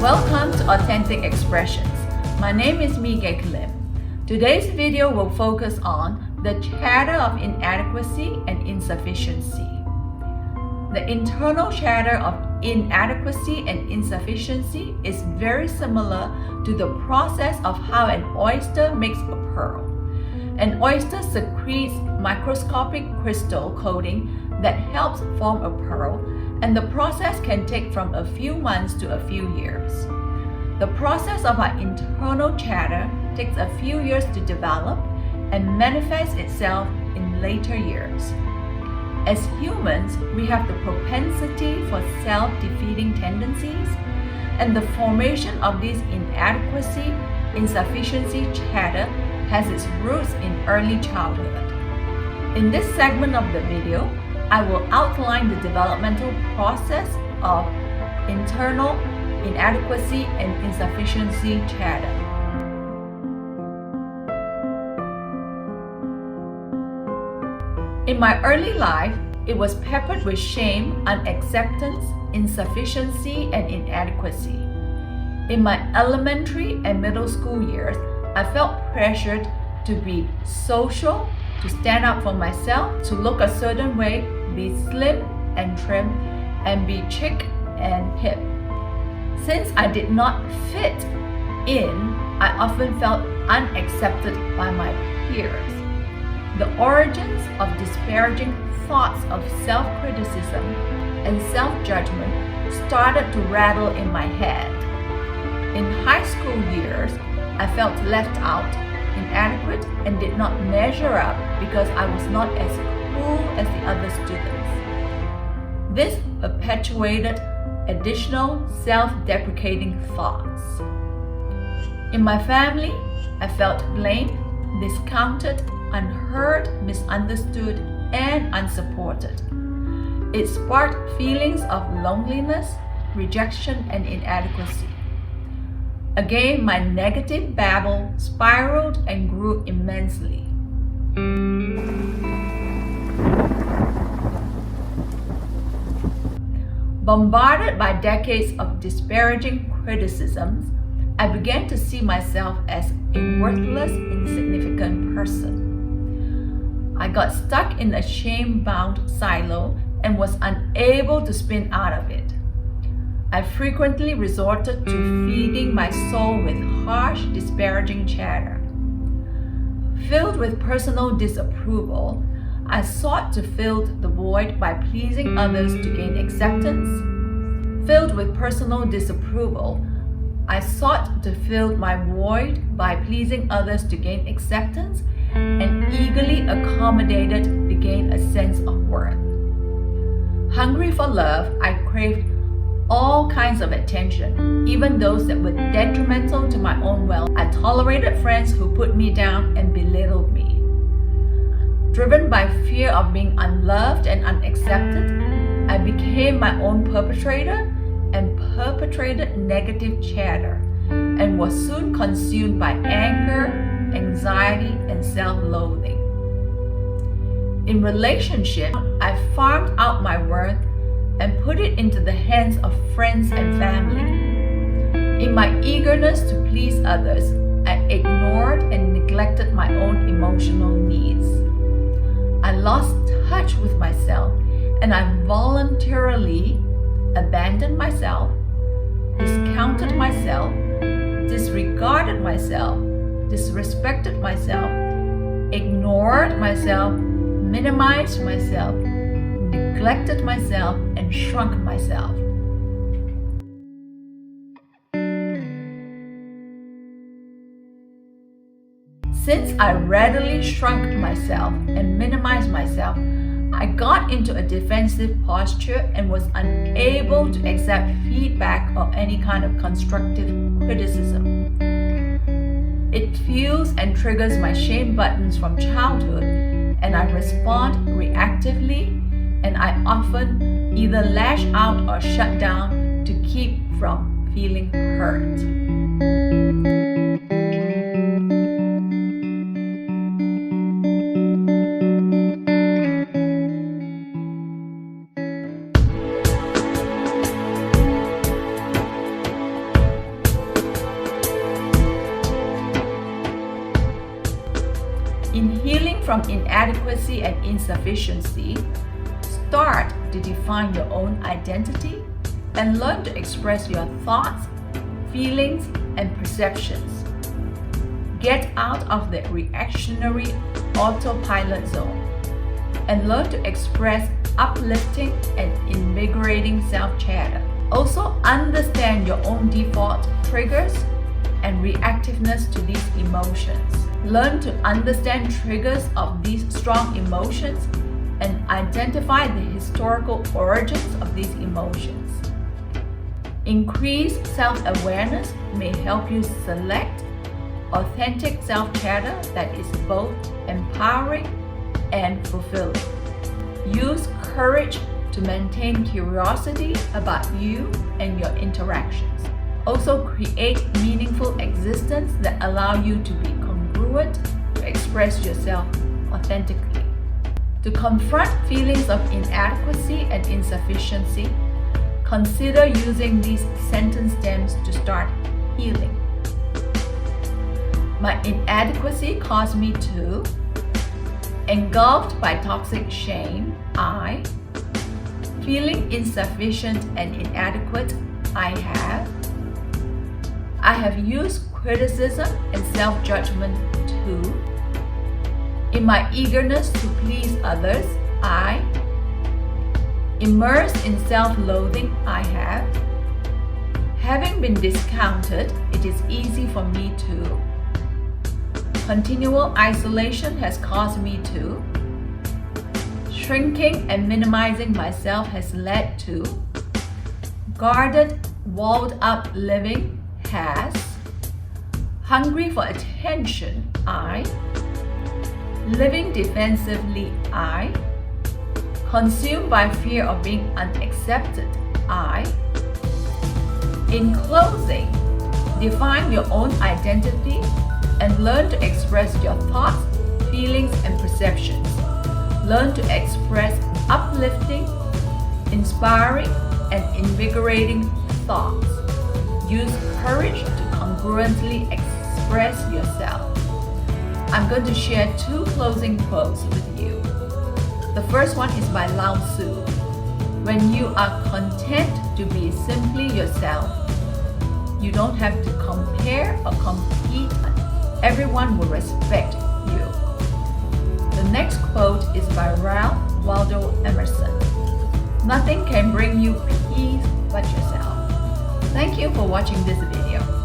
Welcome to Authentic Expressions. My name is Mige Klim. Today's video will focus on the chatter of inadequacy and insufficiency. The internal chatter of inadequacy and insufficiency is very similar to the process of how an oyster makes a pearl. An oyster secretes microscopic crystal coating that helps form a pearl, and the process can take from a few months to a few years. The process of our internal chatter takes a few years to develop and manifests itself in later years. As humans, we have the propensity for self-defeating tendencies, and the formation of this inadequacy, insufficiency chatter has its roots in early childhood. In this segment of the video, I will outline the developmental process of internal inadequacy and insufficiency chatter. In my early life, it was peppered with shame, unacceptance, insufficiency, and inadequacy. In my elementary and middle school years, I felt pressured to be social, to stand up for myself, to look a certain way, be slim and trim, and be chic and hip. Since I did not fit in, I often felt unaccepted by my peers. The origins of disparaging thoughts of self-criticism and self-judgment started to rattle in my head. In high school years, I felt left out, inadequate, and did not measure up because I was not as cool as the other students. This perpetuated additional self-deprecating thoughts. In my family, I felt blamed, discounted, unheard, misunderstood, and unsupported. It sparked feelings of loneliness, rejection, and inadequacy. Again, my negative babble spiraled and grew immensely. Bombarded by decades of disparaging criticisms, I began to see myself as a worthless, insignificant person. I got stuck in a shame-bound silo and was unable to spin out of it. I frequently resorted to feeding my soul with harsh, disparaging chatter. Filled with personal disapproval, I sought to fill the void by pleasing others to gain acceptance. Filled with personal disapproval, I sought to fill my void by pleasing others to gain acceptance, and eagerly accommodated to gain a sense of worth. Hungry for love, I craved all kinds of attention, even those that were detrimental to my own well. I tolerated friends who put me down and belittled me. Driven by fear of being unloved and unaccepted, I became my own perpetrator and perpetrated negative chatter, and was soon consumed by anger, anxiety, and self-loathing. In relationship, I farmed out my worth and put it into the hands of friends and family. In my eagerness to please others, I ignored and neglected my own emotional needs. I lost touch with myself, and I voluntarily abandoned myself, discounted myself, disregarded myself, disrespected myself, ignored myself, minimized myself, neglected myself, and shrunk myself. Since I readily shrunk myself and minimized myself, I got into a defensive posture and was unable to accept feedback or any kind of constructive criticism. It fuels and triggers my shame buttons from childhood, and I respond reactively, and I often either lash out or shut down to keep from feeling hurt. from inadequacy and insufficiency, start to define your own identity and learn to express your thoughts, feelings, and perceptions. Get out of the reactionary autopilot zone and learn to express uplifting and invigorating self-chatter. Also, understand your own default triggers and reactiveness to these emotions. Learn to understand triggers of these strong emotions and identify the historical origins of these emotions. Increased self-awareness may help you select authentic self-chatter that is both empowering and fulfilling. Use courage to maintain curiosity about you and your interactions. Also, create meaningful existence that allow you to be congruent to express yourself authentically. To confront feelings of inadequacy and insufficiency, consider using these sentence stems to start healing. My inadequacy caused me to, engulfed by toxic shame, I, feeling insufficient and inadequate, I have used criticism and self-judgment to, in my eagerness to please others, I, immersed in self-loathing, I have, having been discounted, it is easy for me to, continual isolation has caused me to, shrinking and minimizing myself has led to, guarded, walled up living has, hungry for attention, I, living defensively, I, consumed by fear of being unaccepted, I. In closing, define your own identity and learn to express your thoughts, feelings, and perceptions. Learn to express uplifting, inspiring, and invigorating thoughts. Use courage to congruently express yourself. I'm going to share 2 closing quotes with you. The first one is by Lao Tzu. When you are content to be simply yourself, you don't have to compare or compete. Everyone will respect you. The next quote is by Ralph Waldo Emerson. Nothing can bring you peace but yourself. Thank you for watching this video.